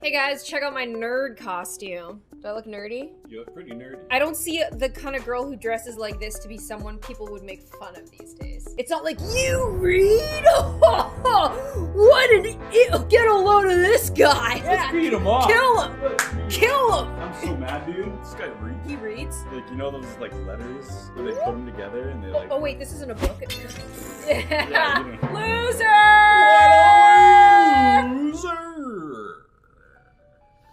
Hey guys, check out my nerd costume. Do I look nerdy? You look pretty nerdy. I don't see the kind of girl who dresses like this to be someone people would make fun of these days. It's not like, you read? What an get a load of this guy! Let's beat him off. Kill him! Kill him! I'm so mad, dude. This guy reads. He reads? Like, you know those like letters where they put them together and they like. Oh wait, this isn't a book. Yeah, you know. Loser! Loser!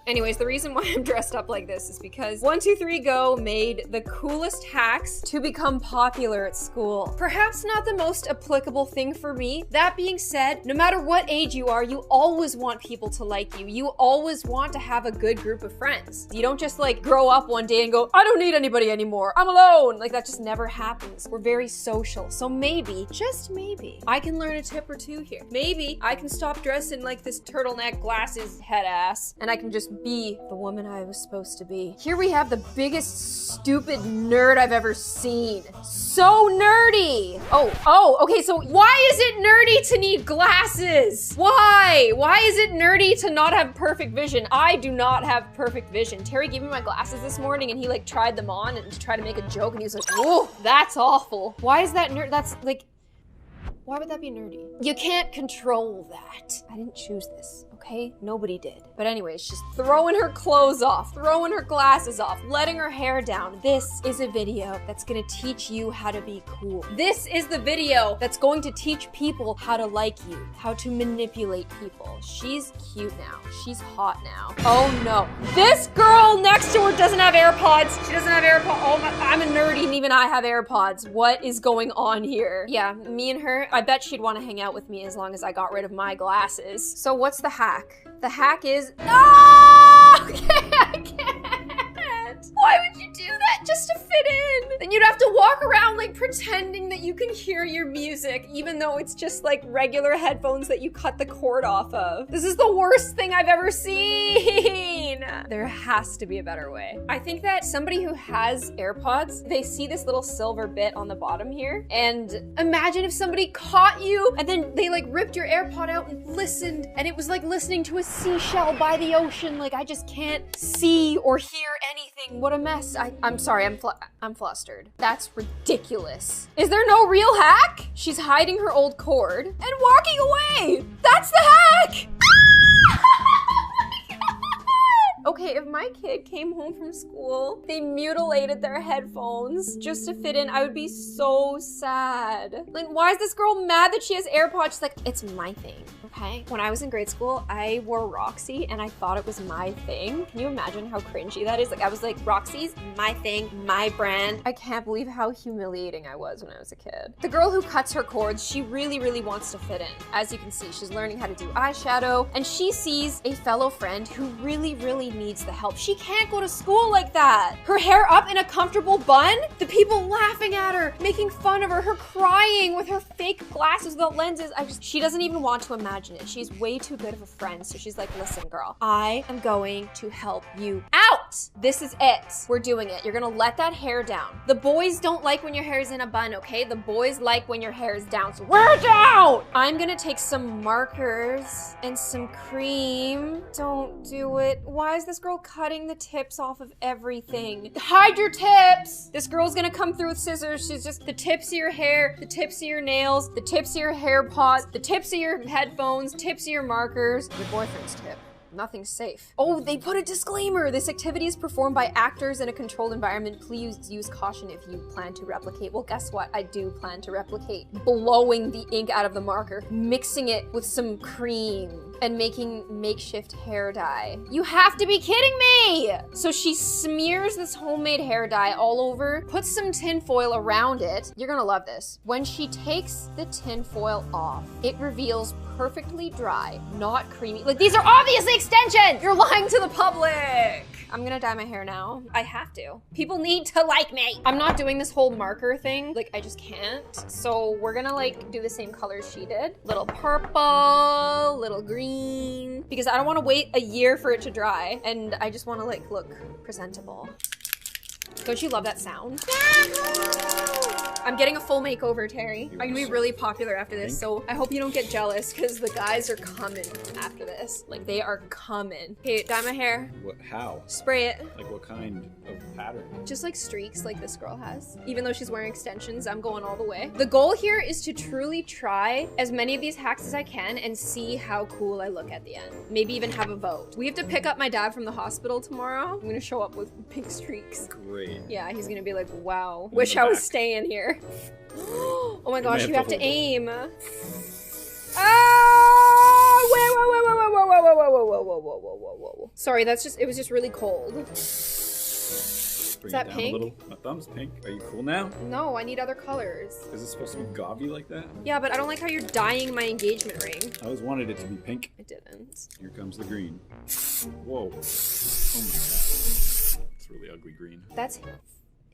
Anyways, the reason why I'm dressed up like this is because 123Go made the coolest hacks to become popular at school. Perhaps not the most applicable thing for me. That being said, no matter what age you are, you always want people to like you. You always want to have a good group of friends. You don't just like grow up one day and go, I don't need anybody anymore. I'm alone. Like that just never happens. We're very social. So maybe, just maybe, I can learn a tip or two here. Maybe I can stop dressing like this turtleneck glasses head ass and I can just be the woman I was supposed to be. Here we have the biggest stupid nerd I've ever seen. So nerdy. Oh, okay, so why is it nerdy to need glasses? Why? Why is it nerdy to not have perfect vision? I do not have perfect vision. Terry gave me my glasses this morning and he like tried them on and tried to make a joke and he was like, whoa, that's awful. Why is that nerd? That's like, why would that be nerdy? You can't control that. I didn't choose this, okay? Nobody did. But anyways, she's throwing her clothes off, throwing her glasses off, letting her hair down. This is a video that's gonna teach you how to be cool. This is the video that's going to teach people how to like you, how to manipulate people. She's cute now. She's hot now. Oh no. This girl next to her doesn't have AirPods. She doesn't have AirPods. Oh my, I'm a nerdy and even I have AirPods. What is going on here? Yeah, me and her, I bet she'd want to hang out with me as long as I got rid of my glasses. So what's the hack? The hack is, okay, I can't. Why would you do that just to fit in? Then you'd have to walk around like pretending that you can hear your music, even though it's just like regular headphones that you cut the cord off of. This is the worst thing I've ever seen. There has to be a better way. I think that somebody who has AirPods, they see this little silver bit on the bottom here, and imagine if somebody caught you and then they like ripped your AirPod out and listened, and it was like listening to a seashell by the ocean. Like I just can't see or hear anything. What a mess. I'm sorry, I'm flustered. That's ridiculous. Is there no real hack? She's hiding her old cord and walking away. That's the hack. Okay, if my kid came home from school, they mutilated their headphones just to fit in, I would be so sad. Like, why is this girl mad that she has AirPods? She's like, it's my thing, okay? When I was in grade school, I wore Roxy and I thought it was my thing. Can you imagine how cringy that is? Like, I was like, Roxy's my thing, my brand. I can't believe how humiliating I was when I was a kid. The girl who cuts her cords, she really, really wants to fit in. As you can see, she's learning how to do eyeshadow, and she sees a fellow friend who really, really needs the help. She can't go to school like that. Her hair up in a comfortable bun, the people laughing at her, making fun of her, her crying with her fake glasses without lenses. She doesn't even want to imagine it. She's way too good of a friend. So she's like, listen, girl, I am going to help you out. This is it. We're doing it. You're gonna let that hair down. The boys don't like when your hair is in a bun, okay? The boys like when your hair is down, so wear it down. I'm gonna take some markers and some cream. Don't do it. Why is this girl cutting the tips off of everything? Hide your tips! This girl's gonna come through with scissors. She's just the tips of your hair, the tips of your nails, the tips of your hair pods, the tips of your headphones, tips of your markers, your boyfriend's tip. Nothing's safe. Oh, they put a disclaimer. This activity is performed by actors in a controlled environment. Please use caution if you plan to replicate. Well, guess what? I do plan to replicate. Blowing the ink out of the marker, mixing it with some cream, and making makeshift hair dye. You have to be kidding me! So she smears this homemade hair dye all over, puts some tin foil around it. You're gonna love this. When she takes the tin foil off, it reveals perfectly dry, not creamy. Like, these are obviously extensions! You're lying to the public! I'm gonna dye my hair now. I have to. People need to like me. I'm not doing this whole marker thing. Like, I just can't. So we're gonna like do the same colors she did. Little purple, little green. Because I don't wanna wait a year for it to dry. And I just wanna like look presentable. Don't you love that sound? I'm getting a full makeover, Terry. I'm gonna be really popular after this, so I hope you don't get jealous because the guys are coming after this. Like, they are coming. Okay, dye my hair. What? How? Spray it. Like what kind of pattern? Just like streaks like this girl has. Even though she's wearing extensions, I'm going all the way. The goal here is to truly try as many of these hacks as I can and see how cool I look at the end. Maybe even have a vote. We have to pick up my dad from the hospital tomorrow. I'm gonna show up with pink streaks. Great. Yeah, he's gonna be like, wow, wish I was staying here. Oh my gosh, you have to aim. Ah! Whoa. Sorry, it was just really cold. Bring that it down pink? A little. My thumb's pink. Are you cool now? No, I need other colors. Is it supposed to be gauzy like that? Yeah, but I don't like how you're dyeing my engagement ring. I always wanted it to be pink. I didn't. Here comes the green. Whoa. Oh my god. It's really ugly green. That's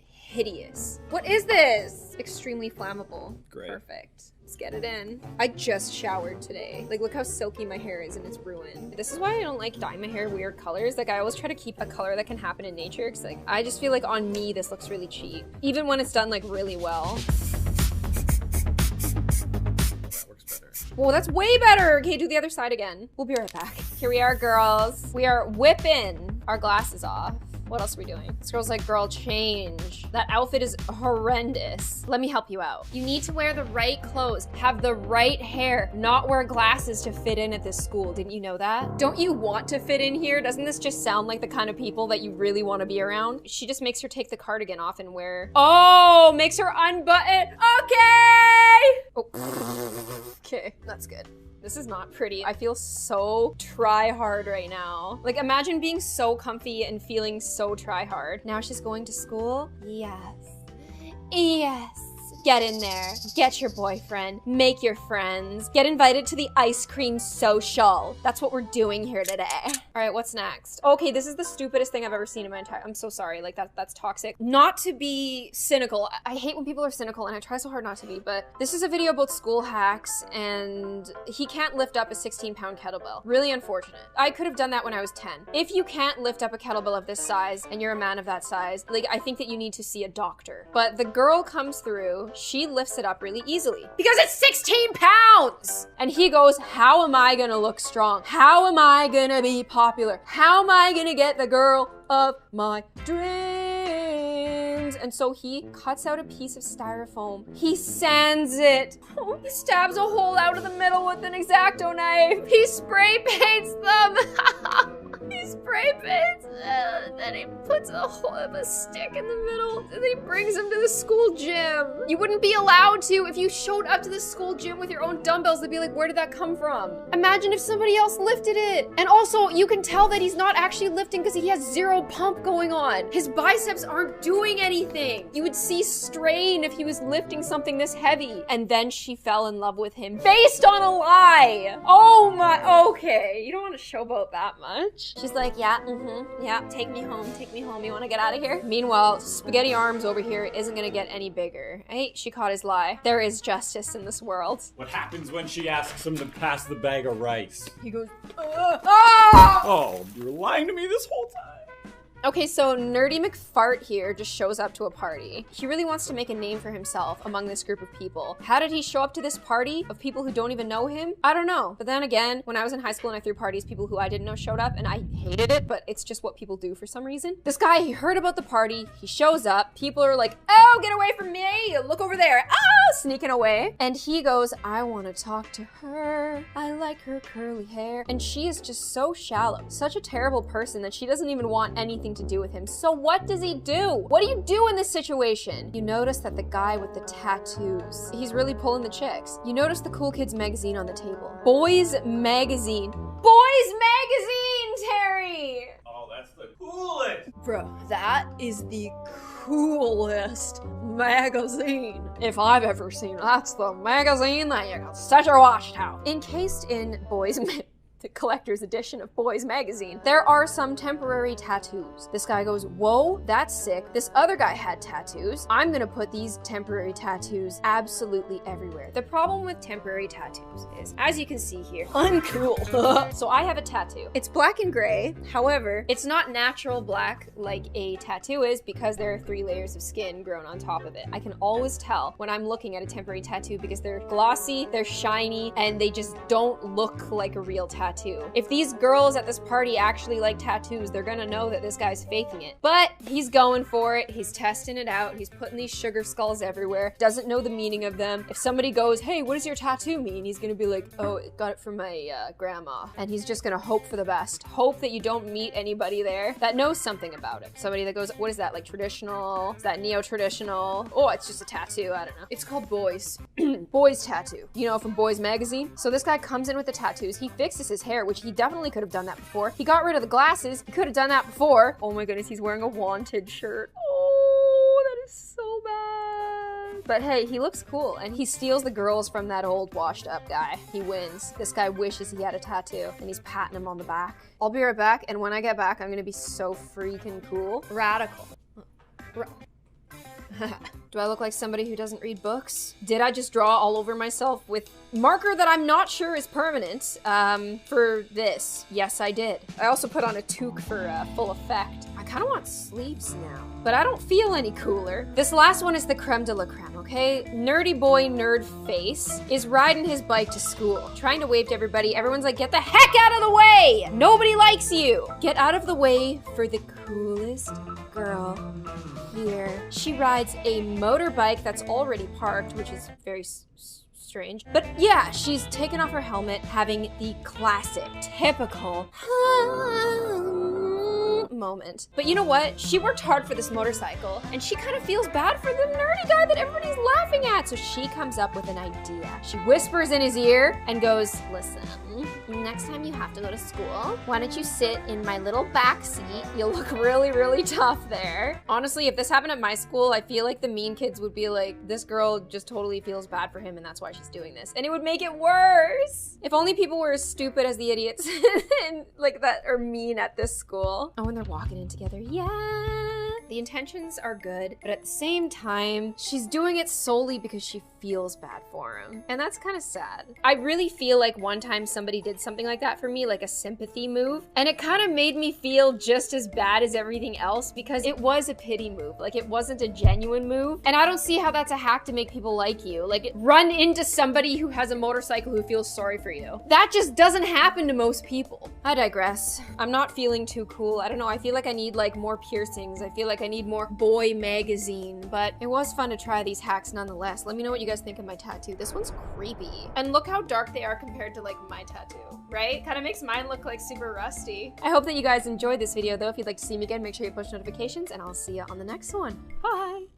hideous. What is this? Extremely flammable. Great. Perfect. Let's get it in. I just showered today. Like, look how silky my hair is and it's ruined. This is why I don't like dyeing my hair weird colors. Like, I always try to keep a color that can happen in nature because, like, I just feel like on me this looks really cheap. Even when it's done, like, really well. That works better. Whoa, that's way better. Okay, do the other side again. We'll be right back. Here we are, girls. We are whipping our glasses off. What else are we doing? This girl's like, girl, change. That outfit is horrendous. Let me help you out. You need to wear the right clothes, have the right hair, not wear glasses to fit in at this school. Didn't you know that? Don't you want to fit in here? Doesn't this just sound like the kind of people that you really want to be around? She just makes her take the cardigan off and wear... Oh, makes her unbutton. Okay! Oh. Okay, that's good. This is not pretty. I feel so try hard right now. Like, imagine being so comfy and feeling so try hard. Now she's going to school? Yes. Yes. Get in there, get your boyfriend, make your friends, get invited to the ice cream social. That's what we're doing here today. All right, what's next? Okay, this is the stupidest thing I've ever seen in my entire, I'm so sorry, like that's toxic. Not to be cynical, I hate when people are cynical and I try so hard not to be, but this is a video about school hacks and he can't lift up a 16-pound kettlebell. Really unfortunate. I could have done that when I was 10. If you can't lift up a kettlebell of this size and you're a man of that size, like I think that you need to see a doctor. But the girl comes through, she lifts it up really easily because it's 16 pounds. And he goes, how am I gonna look strong? How am I gonna be popular? How am I gonna get the girl of my dreams? And so he cuts out a piece of styrofoam. He sands it. Oh, he stabs a hole out of the middle with an X-Acto knife. He spray paints them. He spray paints, then he puts a stick in the middle, and then he brings him to the school gym. You wouldn't be allowed to if you showed up to the school gym with your own dumbbells. They'd be like, where did that come from? Imagine if somebody else lifted it. And also, you can tell that he's not actually lifting because he has zero pump going on. His biceps aren't doing anything. You would see strain if he was lifting something this heavy. And then she fell in love with him based on a lie. Oh my, okay. You don't want to showboat that much. She's like, yeah, yeah, take me home, you wanna get out of here? Meanwhile, Spaghetti Arms over here isn't gonna get any bigger. Hey, she caught his lie. There is justice in this world. What happens when she asks him to pass the bag of rice? He goes, ah! Oh, you were lying to me this whole time. Okay, so Nerdy McFart here just shows up to a party. He really wants to make a name for himself among this group of people. How did he show up to this party of people who don't even know him? I don't know. But then again, when I was in high school and I threw parties, people who I didn't know showed up and I hated it, but it's just what people do for some reason. This guy, he heard about the party, he shows up, people are like, oh, get away from me, look over there, oh, sneaking away. And he goes, I want to talk to her, I like her curly hair. And she is just so shallow, such a terrible person that she doesn't even want anything to do with him. So what does he do? What do you do in this situation? You notice that the guy with the tattoos, he's really pulling the chicks. You notice the Cool Kids magazine on the table. Boys magazine. Boys magazine, Terry! Oh, that's the coolest! Bro, that is the coolest magazine if I've ever seen. That's the magazine that you can set your watch to. Encased in boys collector's edition of Boys magazine. There are some temporary tattoos. This guy goes, whoa, that's sick. This other guy had tattoos. I'm gonna put these temporary tattoos absolutely everywhere. The problem with temporary tattoos is, as you can see here, uncool. So I have a tattoo. It's black and gray. However, it's not natural black like a tattoo is because there are 3 layers of skin grown on top of it. I can always tell when I'm looking at a temporary tattoo because they're glossy, they're shiny, and they just don't look like a real tattoo. If these girls at this party actually like tattoos, they're gonna know that this guy's faking it. But he's going for it. He's testing it out. He's putting these sugar skulls everywhere. Doesn't know the meaning of them. If somebody goes, hey, what does your tattoo mean? He's gonna be like, oh, got it from my grandma. And he's just gonna hope for the best. Hope that you don't meet anybody there that knows something about it. Somebody that goes, what is that, like traditional? Is that neo-traditional? Oh, it's just a tattoo, I don't know. It's called Boys. Boys tattoo. You know, from Boys magazine. So this guy comes in with the tattoos. He fixes his hair, which he definitely could have done that before. He got rid of the glasses. He could have done that before. Oh my goodness, he's wearing a Wanted shirt. Oh, that is so bad. But hey, he looks cool, and he steals the girls from that old washed up guy. He wins. This guy wishes he had a tattoo, and he's patting him on the back. I'll be right back, and when I get back, I'm gonna be so freaking cool. Radical. Do I look like somebody who doesn't read books? Did I just draw all over myself with marker that I'm not sure is permanent for this? Yes, I did. I also put on a toque for full effect. I kind of want sleeves now, but I don't feel any cooler. This last one is the creme de la creme, okay? Nerdy boy nerd face is riding his bike to school, trying to wave to everybody. Everyone's like, get the heck out of the way! Nobody likes you! Get out of the way for the coolest girl here. She rides a motorbike that's already parked, which is very strange. But yeah, she's taken off her helmet, having the classic, typical moment. But you know what? She worked hard for this motorcycle, and she kind of feels bad for the nerdy guy that everybody's laughing at. So she comes up with an idea. She whispers in his ear and goes, listen, next time you have to go to school, why don't you sit in my little back seat? You'll look really, really tough there. Honestly, if this happened at my school, I feel like the mean kids would be like, this girl just totally feels bad for him and that's why she's doing this. And it would make it worse. If only people were as stupid as the idiots and like that are mean at this school. Oh, and they're walking in together. Yeah. The intentions are good, but at the same time, she's doing it solely because she feels bad for him. And that's kind of sad. I really feel like one time somebody did something like that for me, like a sympathy move, and it kind of made me feel just as bad as everything else because it was a pity move. Like, it wasn't a genuine move. And I don't see how that's a hack to make people like you. Like, run into somebody who has a motorcycle who feels sorry for you. That just doesn't happen to most people. I digress. I'm not feeling too cool. I don't know. I feel like I need like more piercings. I feel like I need more boy magazine, but it was fun to try these hacks nonetheless. Let me know what you guys think of my tattoo. This one's creepy. And look how dark they are compared to like my tattoo, right? Kind of makes mine look like super rusty. I hope that you guys enjoyed this video though. If you'd like to see me again, make sure you push notifications and I'll see you on the next one. Bye.